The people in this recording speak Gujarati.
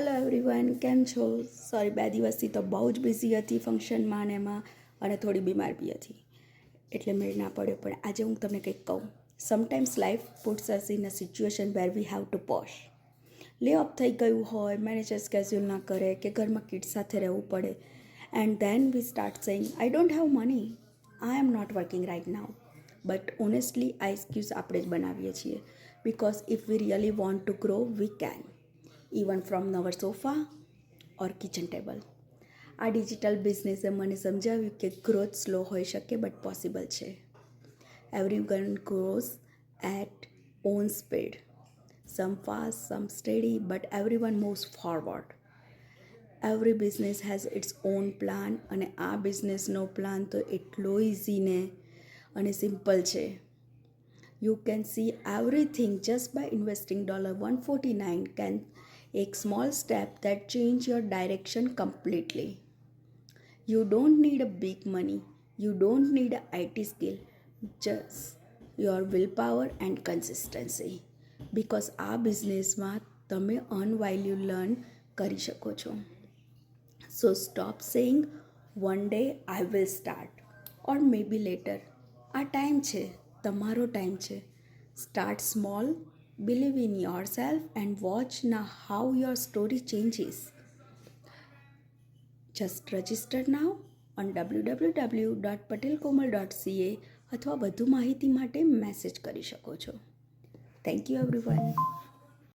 હેલો એવરીવન, કેમ છો? સોરી, 2 દિવસથી તો બહુ જ બિઝી હતી ફંક્શનમાં ને એમાં, અને થોડી બીમાર બી હતી, એટલે મેળ ના પડ્યો. પણ આજે હું તમને કંઈક કહું. Sometimes life puts us in a situation where we have to push. Lay off થઈ ગયું હોય, મેનેજર સ્કેડ્યુલ ના કરે કે ઘરમાં કિડ્સ સાથે રહેવું પડે, and then we start saying I don't have money, I am not working right now. But honestly આ એક્સક્યુઝ આપણે જ બનાવીએ છીએ, because if we really want to grow we can, even from our sofa or kitchen table. આ ડિજિટલ બિઝનેસે મને સમજાવ્યું કે ગ્રોથ સ્લો હોઈ શકે બટ પોસિબલ છે. Everyone grows at own speed, some fast, some steady, but everyone moves forward. Every business has it's on plan, અને આ બિઝનેસનો પ્લાન તો એટલો ઇઝી ને અને સિમ્પલ છે. You can see everything just by investing $149 can a small step that change your direction completely. You don't need a big money. You don't need a IT skill. Just your willpower and consistency. Because આ બિઝનેસમાં તમે earn while you learn કરી શકો છો. So stop saying one day I will start or maybe later. આ ટાઈમ છે, તમારો ટાઈમ છે. Start small, believe in yourself and watch ના how your story changes. Just register now on www.patelkomal.ca અથવા વધુ માહિતી માટે મેસેજ કરી શકો છો. Thank you everyone.